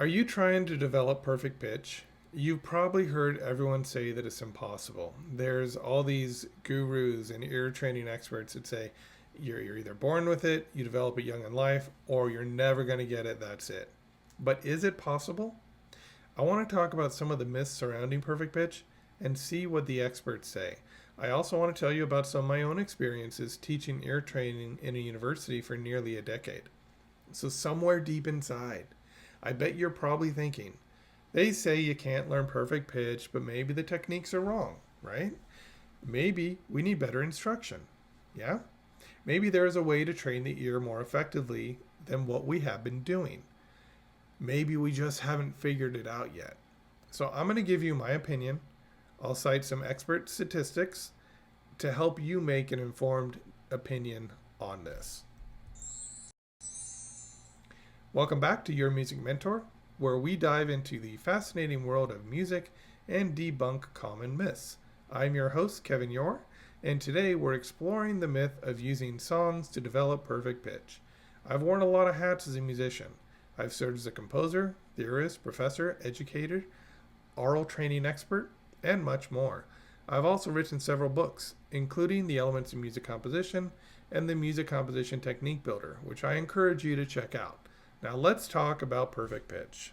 Are you trying to develop perfect pitch? You've probably heard everyone say that it's impossible. There's all these gurus and ear training experts that say you're either born with it, you develop it young in life, or you're never going to get it, that's it. But is it possible? I want to talk about some of the myths surrounding perfect pitch and see what the experts say. I also want to tell you about some of my own experiences teaching ear training in a university for nearly a decade. So, somewhere deep inside, I bet you're probably thinking, they say you can't learn perfect pitch, but maybe the techniques are wrong, right? Maybe we need better instruction. Yeah? Maybe there is a way to train the ear more effectively than what we have been doing. Maybe we just haven't figured it out yet. So I'm going to give you my opinion. I'll cite some expert statistics to help you make an informed opinion on this. Welcome back to UreMusic Mentor, where we dive into the fascinating world of music and debunk common myths. I'm your host, Kevin Ure, and today we're exploring the myth of using songs to develop perfect pitch. I've worn a lot of hats as a musician. I've served as a composer, theorist, professor, educator, oral training expert, and much more. I've also written several books, including The Elements of Music Composition and the Music Composition Technique Builder, which I encourage you to check out. Now let's talk about perfect pitch.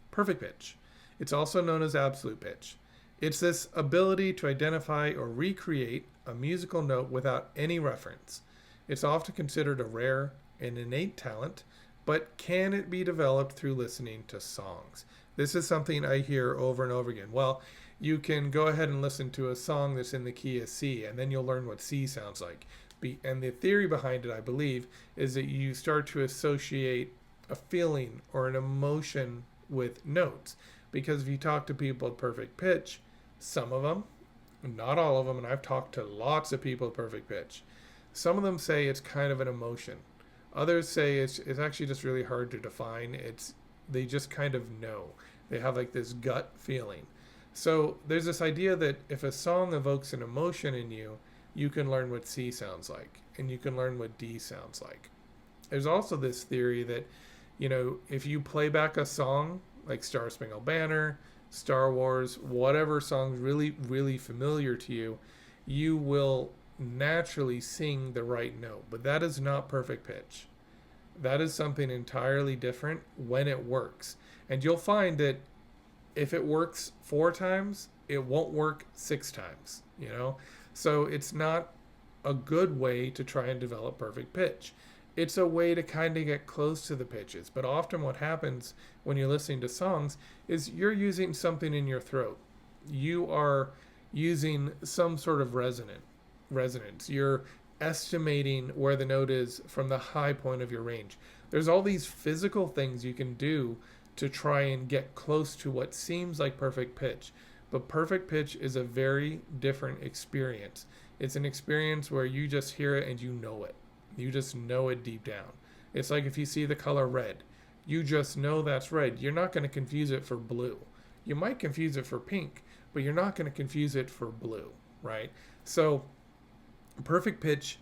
Perfect pitch. It's also known as absolute pitch. It's this ability to identify or recreate a musical note without any reference. It's often considered a rare and innate talent, but can it be developed through listening to songs? This is something I hear over and over again. Well, you can go ahead and listen to a song that's in the key of C, and then you'll learn what C sounds like. And the theory behind it, I believe, is that you start to associate a feeling or an emotion with notes. Because if you talk to people at perfect pitch, some of them, not all of them, and I've talked to lots of people at perfect pitch, some of them say it's kind of an emotion. Others say it's actually just really hard to define. They just kind of know. They have like this gut feeling. So there's this idea that if a song evokes an emotion in you, you can learn what C sounds like, and you can learn what D sounds like. There's also this theory that, if you play back a song like Star Spangled Banner, Star Wars, whatever song's really, really familiar to you, you will naturally sing the right note. But that is not perfect pitch. That is something entirely different when it works. And you'll find that if it works 4 times, it won't work 6 times, So it's not a good way to try and develop perfect pitch. It's a way to kind of get close to the pitches. But often what happens when you're listening to songs is you're using something in your throat. You are using some sort of resonance. You're estimating where the note is from the high point of your range. There's all these physical things you can do to try and get close to what seems like perfect pitch. But perfect pitch is a very different experience. It's an experience where you just hear it and you know it. You just know it deep down. It's like if you see the color red, you just know that's red. You're not going to confuse it for blue. You might confuse it for pink, but you're not going to confuse it for blue, right? So perfect pitch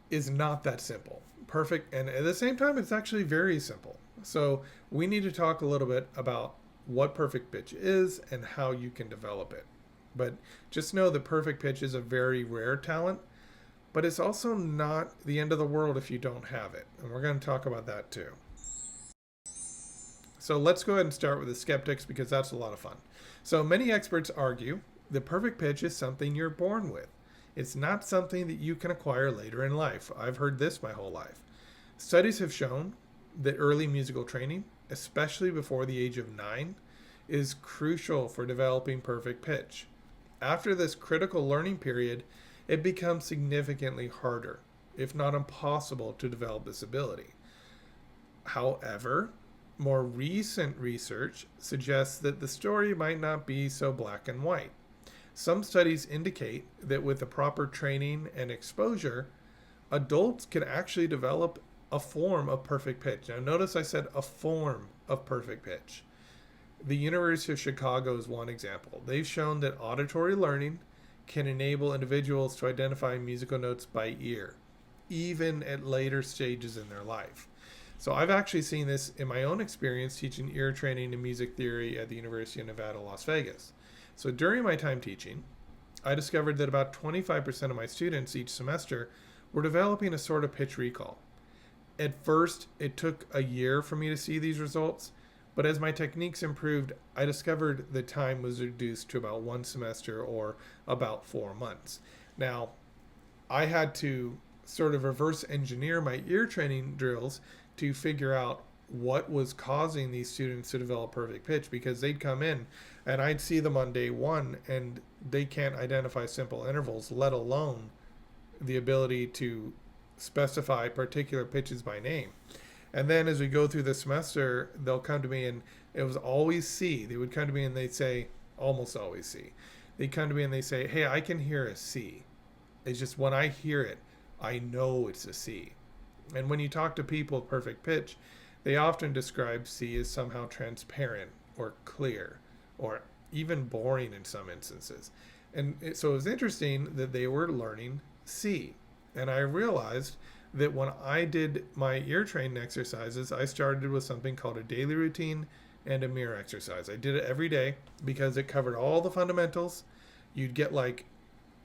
is not that simple. Perfect, and at the same time, it's actually very simple. So we need to talk a little bit about what perfect pitch is and how you can develop it. But just know that perfect pitch is a very rare talent, but it's also not the end of the world if you don't have it. And we're going to talk about that too. So let's go ahead and start with the skeptics because that's a lot of fun. So many experts argue that perfect pitch is something you're born with. It's not something that you can acquire later in life. I've heard this my whole life. Studies have shown that early musical training, especially before the age of 9, is crucial for developing perfect pitch. After this critical learning period, it becomes significantly harder, if not impossible, to develop this ability. However, more recent research suggests that the story might not be so black and white. Some studies indicate that with the proper training and exposure, adults can actually develop a form of perfect pitch. Now notice I said a form of perfect pitch. The University of Chicago is one example. They've shown that auditory learning can enable individuals to identify musical notes by ear, even at later stages in their life. So I've actually seen this in my own experience teaching ear training and music theory at the University of Nevada, Las Vegas. So during my time teaching, I discovered that about 25% of my students each semester were developing a sort of pitch recall. At first, it took a year for me to see these results, but as my techniques improved, I discovered the time was reduced to about one semester or about 4 months. Now, I had to sort of reverse engineer my ear training drills to figure out what was causing these students to develop perfect pitch, because they'd come in and I'd see them on day one and they can't identify simple intervals, let alone the ability to specify particular pitches by name. And then as we go through the semester, they'll come to me and it was always C. They would come to me and they'd say, almost always C. They'd come to me and they say, hey, I can hear a C. It's just when I hear it, I know it's a C. And when you talk to people with perfect pitch, they often describe C as somehow transparent or clear or even boring in some instances. And so it was interesting that they were learning C. And I realized that when I did my ear training exercises, I started with something called a daily routine and a mirror exercise. I did it every day because it covered all the fundamentals. You'd get like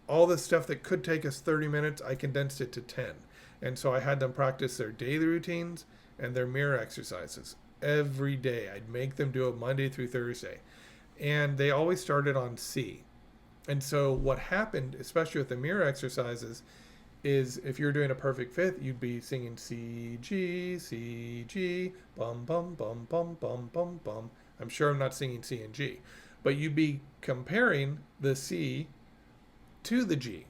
all the stuff that could take us 30 minutes, I condensed it to 10. And so I had them practice their daily routines and their mirror exercises every day. I'd make them do it Monday through Thursday. And they always started on C. And so what happened, especially with the mirror exercises, is if you're doing a perfect fifth, you'd be singing C, G, bum, bum, bum, bum, bum, bum, bum. I'm sure I'm not singing C and G. But you'd be comparing the C to the G.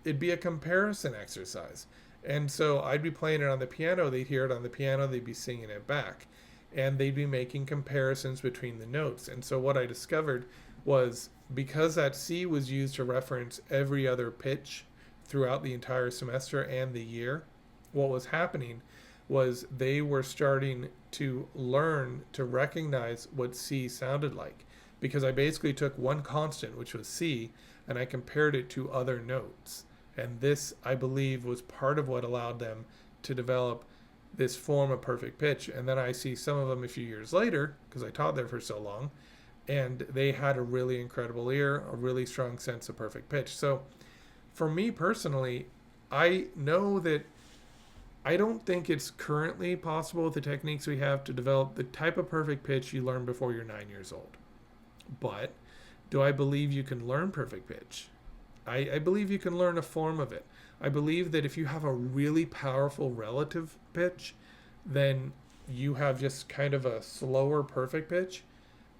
It'd be a comparison exercise. And so I'd be playing it on the piano, they'd hear it on the piano, they'd be singing it back. And they'd be making comparisons between the notes. And so what I discovered was, because that C was used to reference every other pitch throughout the entire semester and the year, what was happening was they were starting to learn to recognize what C sounded like. Because I basically took one constant, which was C, and I compared it to other notes. And this, I believe, was part of what allowed them to develop this form of perfect pitch. And then I see some of them a few years later, because I taught there for so long, and they had a really incredible ear, a really strong sense of perfect pitch. So for me personally, I know that I don't think it's currently possible with the techniques we have to develop the type of perfect pitch you learn before you're 9 years old. But do I believe you can learn perfect pitch? I believe you can learn a form of it. I believe that if you have a really powerful relative pitch, then you have just kind of a slower perfect pitch.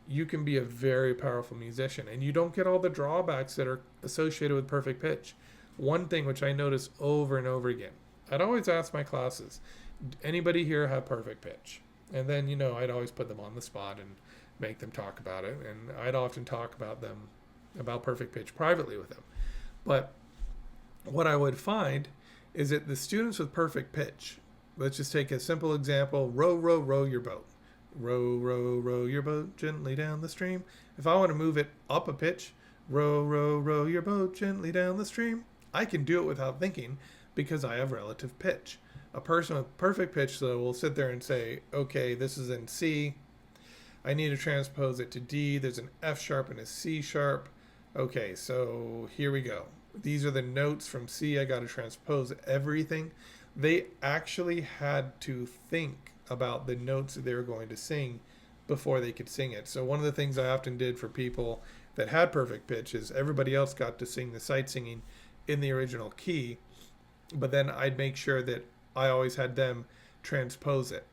You can be a very powerful musician, and you don't get all the drawbacks that are associated with perfect pitch. One thing which I notice over and over again, I'd always ask my classes, anybody here have perfect pitch? And then, I'd always put them on the spot and make them talk about it. And I'd often talk about perfect pitch privately with them. But what I would find is that the students with perfect pitch, let's just take a simple example, row, row, row your boat. Row, row, row your boat gently down the stream. If I want to move it up a pitch, row, row, row your boat gently down the stream, I can do it without thinking because I have relative pitch. A person with perfect pitch, though, will sit there and say, okay, this is in C. I need to transpose it to D. There's an F sharp and a C sharp. Okay, so here we go. These are the notes from C. I got to transpose everything. They actually had to think about the notes that they were going to sing before they could sing it. So one of the things I often did for people that had perfect pitch is everybody else got to sing the sight singing in the original key, but then I'd make sure that I always had them transpose it.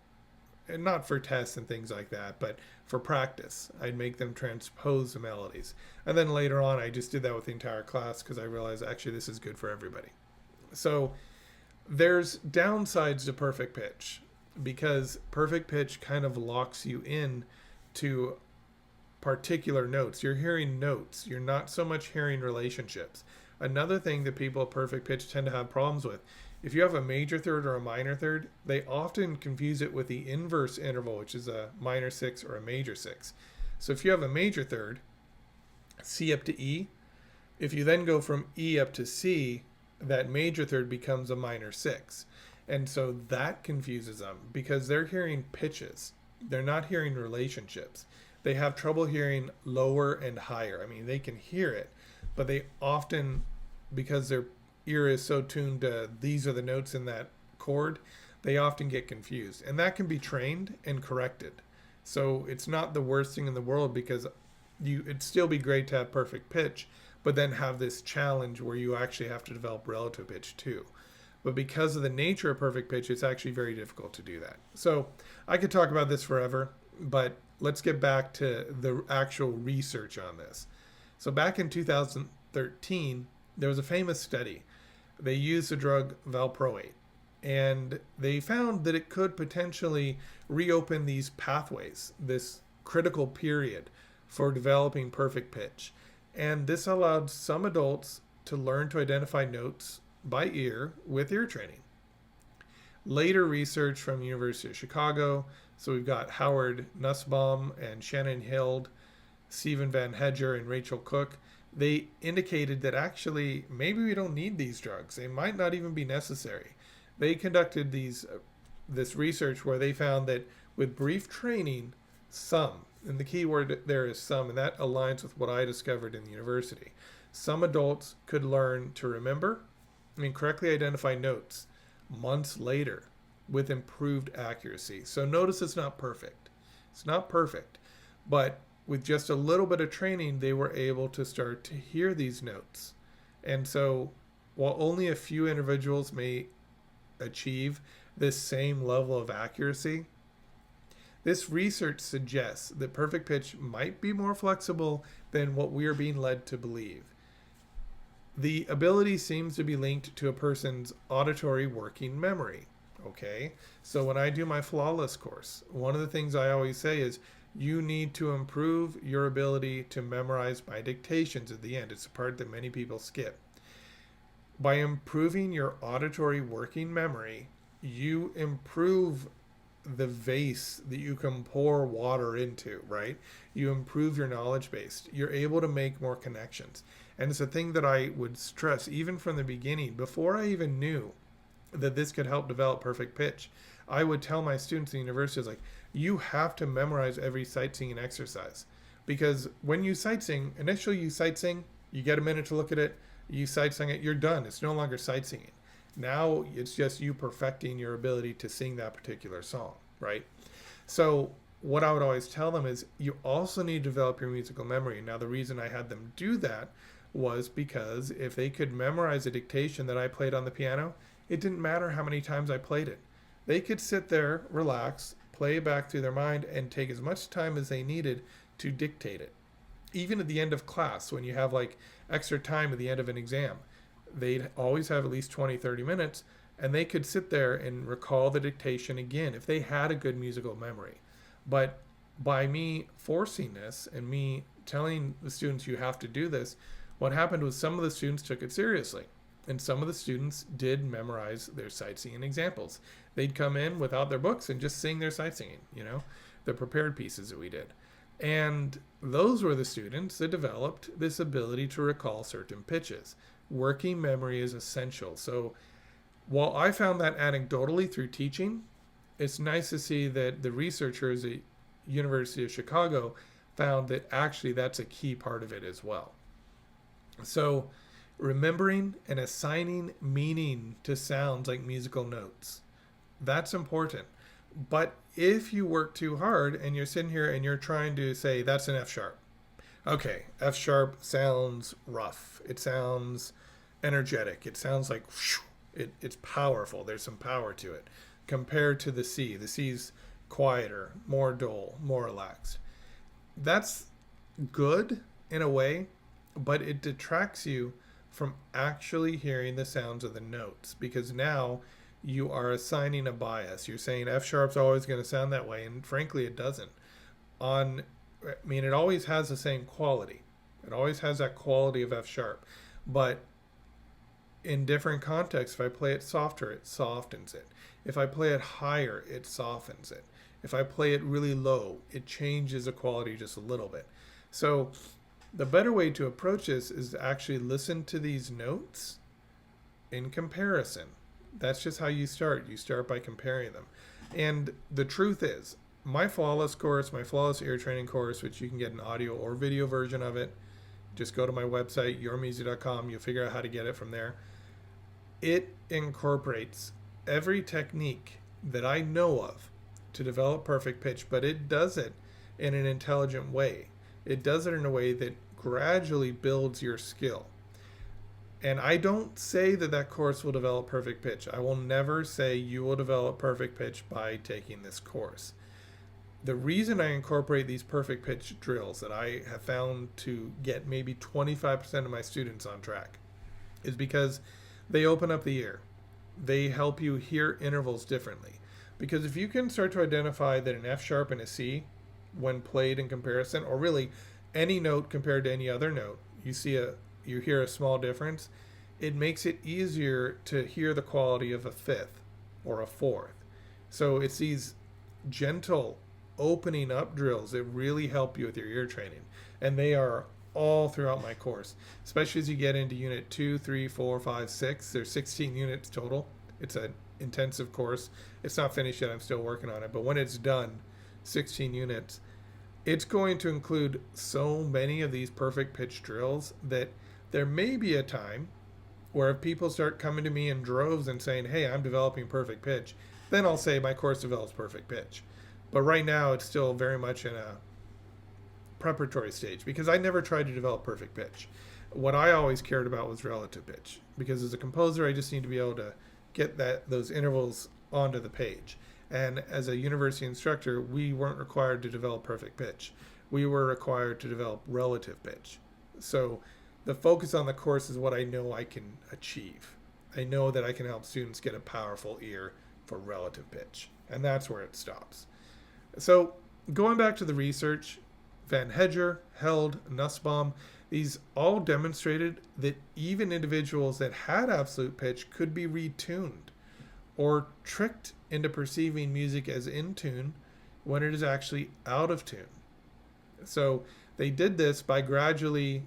And not for tests and things like that, but for practice. I'd make them transpose the melodies. And then later on, I just did that with the entire class because I realized actually this is good for everybody. So there's downsides to perfect pitch because perfect pitch kind of locks you in to particular notes. You're hearing notes. You're not so much hearing relationships. Another thing that people with perfect pitch tend to have problems with, if you have a major third or a minor third, they often confuse it with the inverse interval, which is a minor six or a major six. So if you have a major third, C up to E, if you then go from E up to C, that major third becomes a minor six. And so that confuses them because they're hearing pitches. They're not hearing relationships. They have trouble hearing lower and higher. I mean, they can hear it, but they often, because their ear is so tuned to these are the notes in that chord, they often get confused. And that can be trained and corrected. So it's not the worst thing in the world, because it'd still be great to have perfect pitch, but then have this challenge where you actually have to develop relative pitch too. But because of the nature of perfect pitch, it's actually very difficult to do that. So I could talk about this forever, but let's get back to the actual research on this. So back in 2013, there was a famous study. They used the drug valproate, and they found that it could potentially reopen these pathways, this critical period for developing perfect pitch. And this allowed some adults to learn to identify notes by ear with ear training. Later research from University of Chicago, so we've got Howard Nussbaum and Shannon Hild, Stephen Van Hedger and Rachel Cook, they indicated that actually maybe we don't need these drugs. They might not even be necessary. They conducted this research where they found that with brief training, some, and the key word there is some, and that aligns with what I discovered in the university. Some adults could learn to remember and correctly identify notes months later with improved accuracy. So notice it's not perfect. It's not perfect, but with just a little bit of training, they were able to start to hear these notes. And so while only a few individuals may achieve this same level of accuracy, this research suggests that perfect pitch might be more flexible than what we are being led to believe. The ability seems to be linked to a person's auditory working memory. Okay, so when I do my flawless course, one of the things I always say is you need to improve your ability to memorize by dictations at the end. It's a part that many people skip. By improving your auditory working memory, you improve the vase that you can pour water into, right? You improve your knowledge base. You're able to make more connections. And it's a thing that I would stress even from the beginning, before I even knew that this could help develop perfect pitch. I would tell my students in universities, like, you have to memorize every sight singing exercise, because when you sight sing, initially you sight sing, you get a minute to look at it, you sight sing it, you're done. It's no longer sight singing. Now it's just you perfecting your ability to sing that particular song, right? So what I would always tell them is you also need to develop your musical memory. Now the reason I had them do that was because if they could memorize a dictation that I played on the piano, it didn't matter how many times I played it. They could sit there, relax, play it back through their mind, and take as much time as they needed to dictate it. Even at the end of class, when you have like extra time at the end of an exam, they'd always have at least 20, 30 minutes, and they could sit there and recall the dictation again if they had a good musical memory. But by me forcing this and me telling the students you have to do this, what happened was some of the students took it seriously. And some of the students did memorize their sight singing examples. They'd come in without their books and just sing their sight singing, the prepared pieces that we did. And those were the students that developed this ability to recall certain pitches. Working memory is essential. So while I found that anecdotally through teaching, it's nice to see that the researchers at University of Chicago found that actually that's a key part of it as well. So remembering and assigning meaning to sounds like musical notes, that's important. But if you work too hard and you're sitting here and you're trying to say that's an F sharp, okay, F sharp sounds rough, it sounds energetic, it sounds like it's powerful, there's some power to it compared to the C. The C's quieter, more dull, more relaxed. That's good in a way, but it detracts you from actually hearing the sounds of the notes, because now you are assigning a bias. You're saying F sharp's always going to sound that way, and frankly it doesn't. It always has the same quality. It always has that quality of F sharp, but in different contexts, if I play it softer, it softens it. If I play it higher, it softens it. If I play it really low, it changes the quality just a little bit. So the better way to approach this is to actually listen to these notes in comparison. That's just how you start. You start by comparing them. And the truth is, my flawless course, my flawless ear training course, which you can get an audio or video version of it, just go to my website, UreMusic.com. You'll figure out how to get it from there. It incorporates every technique that I know of to develop perfect pitch, but it does it in an intelligent way. It does it in a way that gradually builds your skill. And I don't say that that course will develop perfect pitch. I will never say you will develop perfect pitch by taking this course. The reason I incorporate these perfect pitch drills that I have found to get maybe 25% of my students on track is because they open up the ear. They help you hear intervals differently. Because if you can start to identify that an F sharp and a C, when played in comparison, or really any note compared to any other note, you hear a small difference, it makes it easier to hear the quality of a fifth or a fourth. So it's these gentle opening up drills that really help you with your ear training. And they are all throughout my course, especially as you get into unit 2, 3, 4, 5, 6. There's 16 units total. It's an intensive course. It's not finished yet. I'm still working on it. But when it's done, 16 units, it's going to include so many of these perfect pitch drills that there may be a time where if people start coming to me in droves and saying, hey, I'm developing perfect pitch, then I'll say my course develops perfect pitch. But right now it's still very much in a preparatory stage because I never tried to develop perfect pitch. What I always cared about was relative pitch, because as a composer I just need to be able to get those intervals onto the page. And as a university instructor, we weren't required to develop perfect pitch. We were required to develop relative pitch. So the focus on the course is what I know I can achieve. I know that I can help students get a powerful ear for relative pitch, and that's where it stops. So going back to the research, Van Hedger, Held, Nussbaum, these all demonstrated that even individuals that had absolute pitch could be retuned or tricked into perceiving music as in tune when it is actually out of tune. So they did this by gradually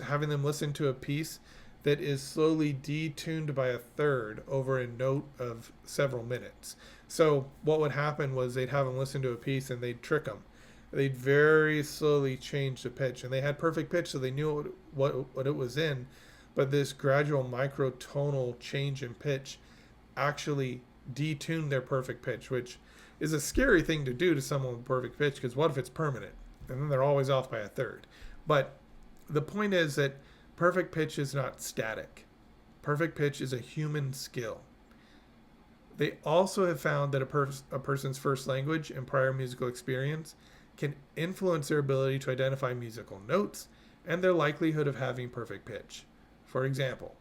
having them listen to a piece that is slowly detuned by a third over a note of several minutes. So what would happen was they'd have them listen to a piece and they'd trick them. They'd very slowly change the pitch, and they had perfect pitch, so they knew what it was in, but this gradual microtonal change in pitch actually detuned their perfect pitch, which is a scary thing to do to someone with perfect pitch, because what if it's permanent and then they're always off by a third? But the point is that perfect pitch is not static. Perfect pitch is a human skill. They also have found that a person's first language and prior musical experience can influence their ability to identify musical notes and their likelihood of having perfect pitch. For example,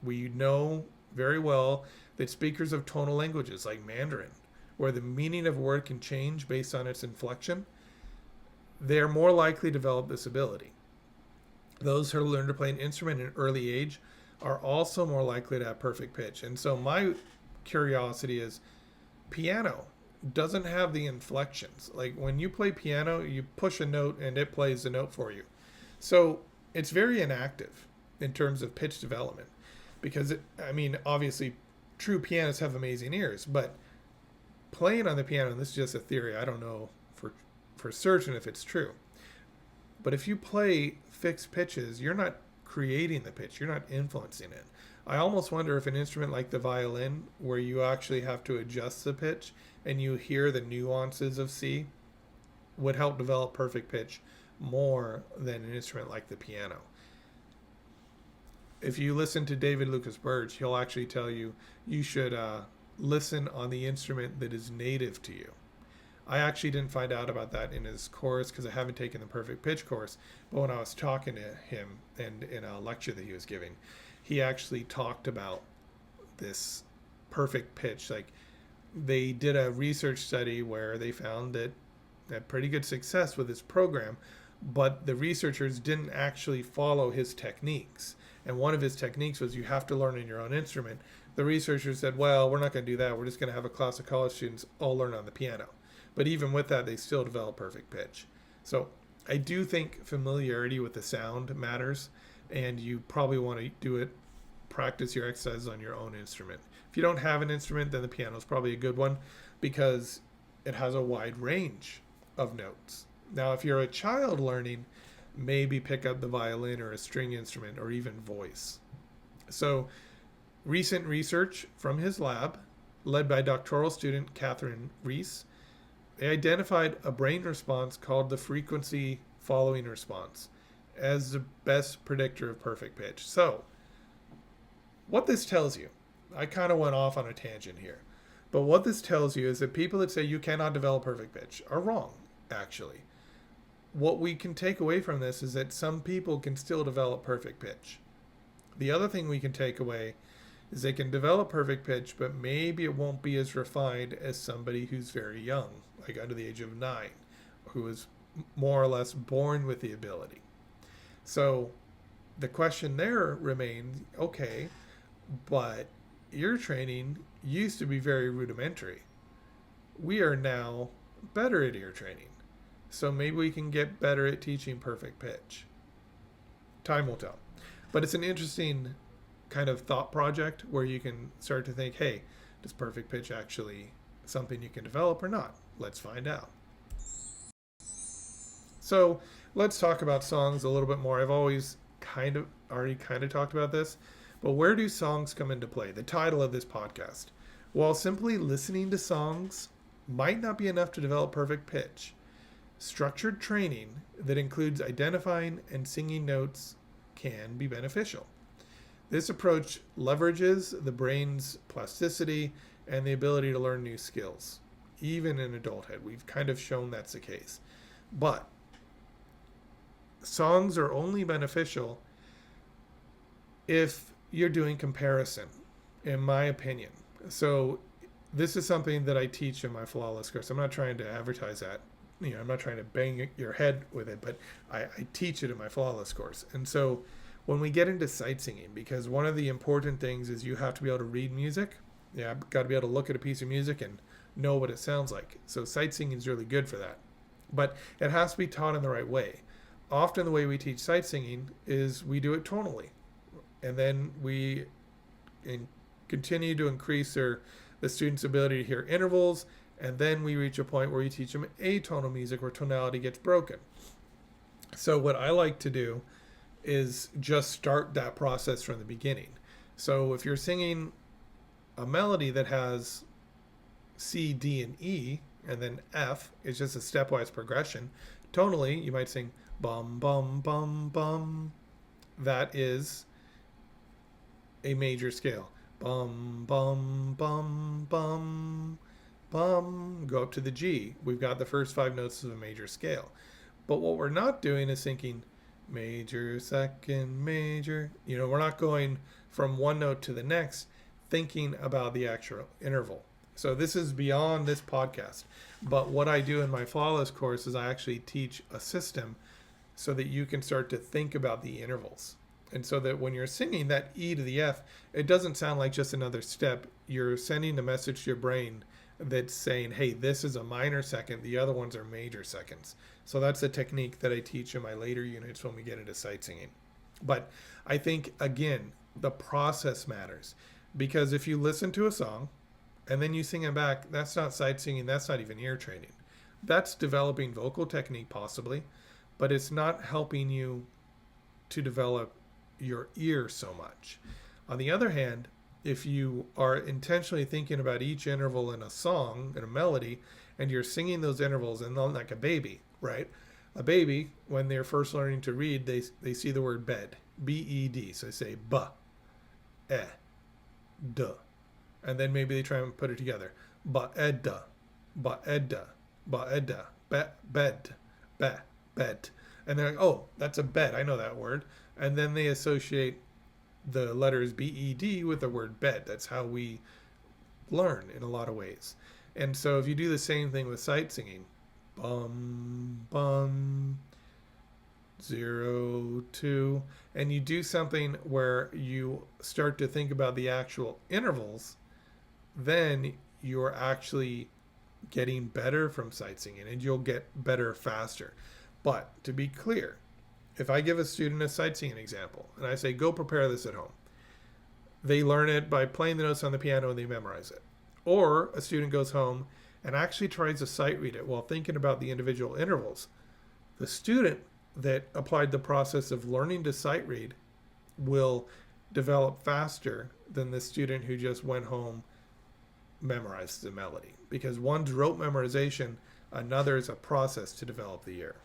we know very well that speakers of tonal languages like Mandarin, where the meaning of a word can change based on its inflection, they're more likely to develop this ability. Those who learn to play an instrument at an early age are also more likely to have perfect pitch. And so my curiosity is, piano doesn't have the inflections. Like when you play piano, you push a note and it plays the note for you. So it's very inactive in terms of pitch development, because obviously true pianists have amazing ears, but playing on the piano, and this is just a theory, I don't know for certain if it's true, but if you play fixed pitches, you're not creating the pitch, you're not influencing it. I almost wonder if an instrument like the violin, where you actually have to adjust the pitch and you hear the nuances of C, would help develop perfect pitch more than an instrument like the piano. If you listen to David Lucas Burge, he'll actually tell you should listen on the instrument that is native to you. I actually didn't find out about that in his course because I haven't taken the perfect pitch course, but when I was talking to him and in a lecture that he was giving, he actually talked about this perfect pitch. Like, they did a research study where they found that had pretty good success with his program, but the researchers didn't actually follow his techniques. And one of his techniques was you have to learn in your own instrument. The researchers said, well, we're not going to do that. We're just going to have a class of college students all learn on the piano. But even with that, they still develop perfect pitch. So I do think familiarity with the sound matters, and you probably want to practice your exercises on your own instrument. If you don't have an instrument, then the piano is probably a good one because it has a wide range of notes. Now, if you're a child learning, maybe pick up the violin or a string instrument or even voice. So, recent research from his lab, led by doctoral student Catherine Reese, they identified a brain response called the frequency following response as the best predictor of perfect pitch. So, what this tells you, I kind of went off on a tangent here, but what this tells you is that people that say you cannot develop perfect pitch are wrong, actually. What we can take away from this is that some people can still develop perfect pitch. The other thing we can take away is they can develop perfect pitch, but maybe it won't be as refined as somebody who's very young, like under the age of 9, who is more or less born with the ability. So the question there remains, okay, but ear training used to be very rudimentary. We are now better at ear training. So maybe we can get better at teaching perfect pitch. Time will tell. But it's an interesting kind of thought project where you can start to think, hey, does perfect pitch actually something you can develop or not? Let's find out. So let's talk about songs a little bit more. I've always already talked about this, but where do songs come into play? The title of this podcast. While simply listening to songs might not be enough to develop perfect pitch, structured training that includes identifying and singing notes can be beneficial. This approach leverages the brain's plasticity and the ability to learn new skills, even in adulthood. We've kind of shown that's the case. But songs are only beneficial if you're doing comparison, in my opinion. So this is something that I teach in my Flawless course. I'm not trying to advertise that. I'm not trying to bang your head with it, but I teach it in my Flawless course. And so when we get into sight singing, because one of the important things is you have to be able to read music. Yeah, I've got to be able to look at a piece of music and know what it sounds like. So sight singing is really good for that. But it has to be taught in the right way. Often the way we teach sight singing is we do it tonally. And then we continue to increase the student's ability to hear intervals. And then we reach a point where you teach them atonal music where tonality gets broken. So what I like to do is just start that process from the beginning. So if you're singing a melody that has C, D, and E, and then F is just a stepwise progression, tonally you might sing bum, bum, bum, bum. That is a major scale. Bum, bum, bum, bum, bum. Go up to the G. We've got the first 5 notes of a major scale. But what we're not doing is thinking major, second, major. We're not going from one note to the next thinking about the actual interval. So this is beyond this podcast. But what I do in my Flawless course is I actually teach a system so that you can start to think about the intervals. And so that when you're singing that E to the F, it doesn't sound like just another step. You're sending a message to your brain that's saying, hey, this is a minor second. The other ones are major seconds. So that's a technique that I teach in my later units when we get into sight singing. But I think, again, the process matters. Because if you listen to a song and then you sing it back, that's not sight singing. That's not even ear training. That's developing vocal technique possibly, but it's not helping you to develop your ear so much. On the other hand, if you are intentionally thinking about each interval in a song, in a melody, and you're singing those intervals, and like a baby, right? A baby, when they're first learning to read, they see the word bed, B-E-D. So they say ba, duh. And then maybe they try and put it together. Ba-edda, ba-edda, ba-edda, bed, bed. And they're like, oh, that's a bed. I know that word. And then they associate the letters B-E-D with the word bed. That's how we learn in a lot of ways. And so if you do the same thing with sight singing, bum, bum, 0, 2, and you do something where you start to think about the actual intervals, then you're actually getting better from sight singing and you'll get better faster. But to be clear, if I give a student a sight singing example and I say, go prepare this at home, They learn it by playing the notes on the piano and they memorize it. Or a student goes home and actually tries to sight read it while thinking about the individual intervals. The student that applied the process of learning to sight read will develop faster than the student who just went home, memorized the melody. Because one's rote memorization, another is a process to develop the ear.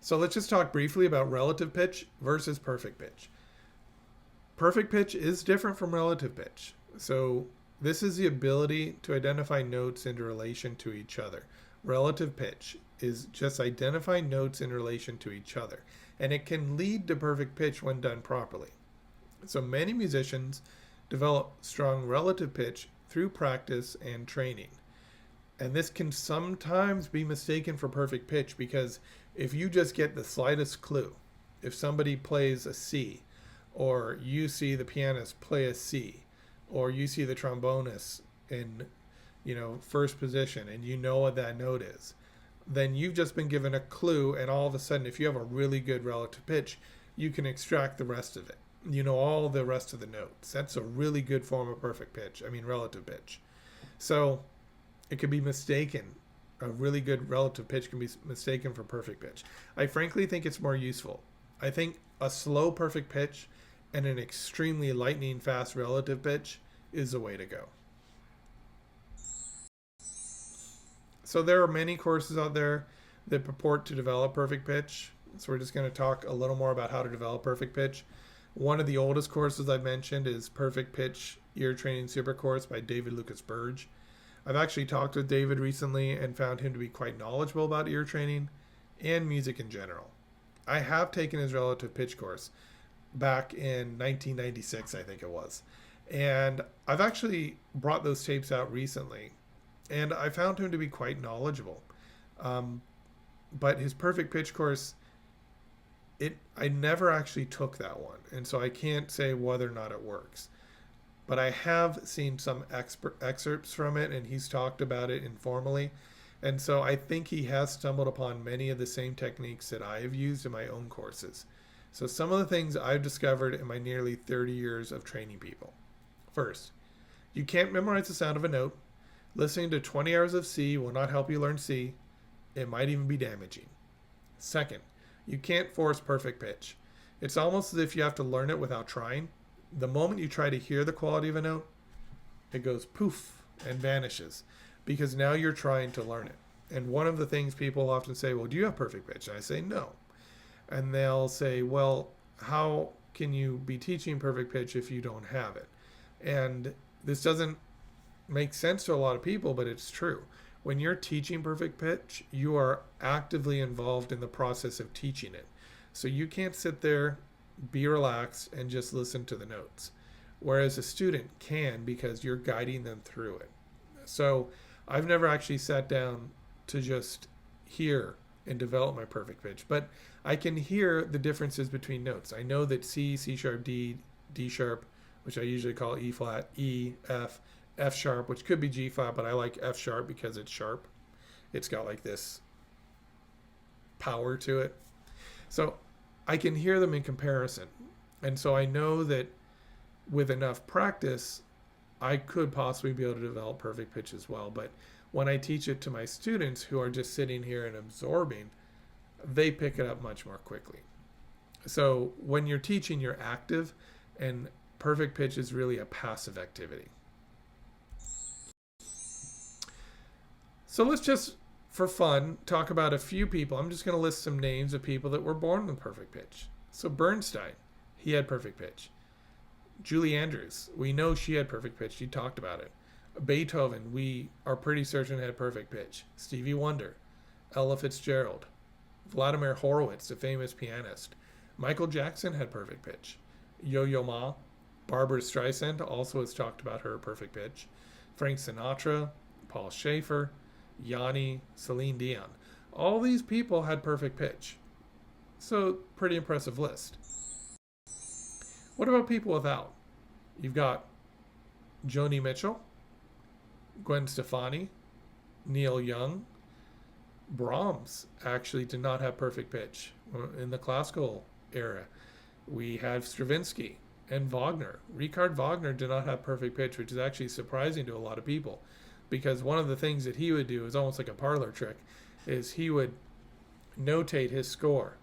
So let's just talk briefly about relative pitch versus perfect pitch. Perfect pitch is different from relative pitch. So this is the ability to identify notes in relation to each other. Relative pitch is just identifying notes in relation to each other, and it can lead to perfect pitch when done properly. So many musicians develop strong relative pitch through practice and training. And this can sometimes be mistaken for perfect pitch, because if you just get the slightest clue, if somebody plays a C, or you see the pianist play a C, or you see the trombonist in, first position, and you know what that note is, then you've just been given a clue, and all of a sudden, if you have a really good relative pitch, you can extract the rest of it. You know all the rest of the notes. That's a really good form of relative pitch. So it could be mistaken. A really good relative pitch can be mistaken for perfect pitch. I frankly think it's more useful. I think a slow perfect pitch and an extremely lightning fast relative pitch is the way to go. So there are many courses out there that purport to develop perfect pitch. So we're just going to talk a little more about how to develop perfect pitch. One of the oldest courses I've mentioned is Perfect Pitch Ear Training Super Course by David Lucas Burge. I've actually talked with David recently and found him to be quite knowledgeable about ear training and music in general. I have taken his relative pitch course back in 1996, I think it was. And I've actually brought those tapes out recently, and I found him to be quite knowledgeable. But his perfect pitch course, I never actually took that one, and so I can't say whether or not it works. But I have seen some excerpts from it, and he's talked about it informally. And so I think he has stumbled upon many of the same techniques that I have used in my own courses. So some of the things I've discovered in my nearly 30 years of training people. First, you can't memorize the sound of a note. Listening to 20 hours of C will not help you learn C. It might even be damaging. Second, you can't force perfect pitch. It's almost as if you have to learn it without trying. The moment you try to hear the quality of a note, it goes poof and vanishes, because now you're trying to learn it. And one of the things people often say, well, do you have perfect pitch? And I say, no. And they'll say, well, how can you be teaching perfect pitch if you don't have it? And this doesn't make sense to a lot of people, but it's true. When you're teaching perfect pitch, you are actively involved in the process of teaching it. So you can't sit there, be relaxed, and just listen to the notes. Whereas a student can, because you're guiding them through it. So I've never actually sat down to just hear and develop my perfect pitch, but I can hear the differences between notes. I know that C, C sharp, D, D sharp, which I usually call E flat, E, F, F sharp, which could be G flat, but I like F sharp because it's sharp. It's got like this power to it. So I can hear them in comparison. And so I know that with enough practice, I could possibly be able to develop perfect pitch as well. But when I teach it to my students who are just sitting here and absorbing, they pick it up much more quickly. So when you're teaching, you're active, and perfect pitch is really a passive activity. So let's just, for fun, talk about a few people. I'm just going to list some names of people that were born with perfect pitch. So Bernstein, he had perfect pitch. Julie Andrews, we know she had perfect pitch. She talked about it. Beethoven, we are pretty certain had perfect pitch. Stevie Wonder, Ella Fitzgerald, Vladimir Horowitz, the famous pianist. Michael Jackson had perfect pitch. Yo-Yo Ma, Barbara Streisand also has talked about her perfect pitch. Frank Sinatra, Paul Schaefer, Yanni, Celine Dion. All these people had perfect pitch. So, pretty impressive list. What about people without? You've got Joni Mitchell, Gwen Stefani, Neil Young. Brahms actually did not have perfect pitch in the classical era. We have Stravinsky and Wagner. Richard Wagner did not have perfect pitch, which is actually surprising to a lot of people, because one of the things that he would do is almost like a parlor trick, is he would notate his score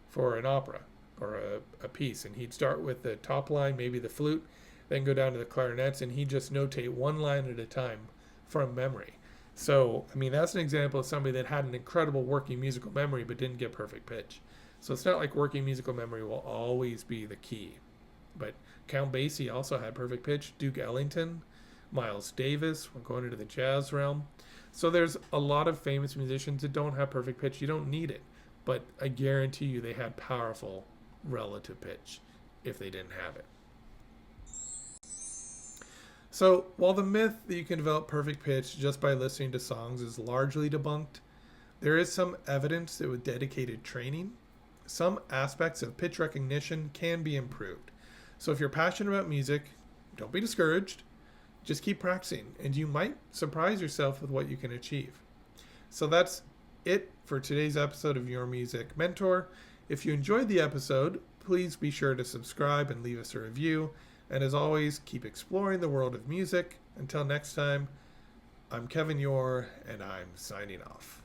for an opera or a piece, and he'd start with the top line, maybe the flute, then go down to the clarinets, and he'd just notate one line at a time from memory. So, I mean, that's an example of somebody that had an incredible working musical memory but didn't get perfect pitch. So it's not like working musical memory will always be the key. But Count Basie also had perfect pitch. Duke Ellington, Miles Davis, we're going into the jazz realm. So there's a lot of famous musicians that don't have perfect pitch. You don't need it. But I guarantee you they had powerful relative pitch if they didn't have it. So while the myth that you can develop perfect pitch just by listening to songs is largely debunked, there is some evidence that with dedicated training, some aspects of pitch recognition can be improved. So if you're passionate about music, don't be discouraged. Just keep practicing, and you might surprise yourself with what you can achieve. So that's it for today's episode of Your Music Mentor. If you enjoyed the episode, please be sure to subscribe and leave us a review. And as always, keep exploring the world of music. Until next time, I'm Kevin Ure, and I'm signing off.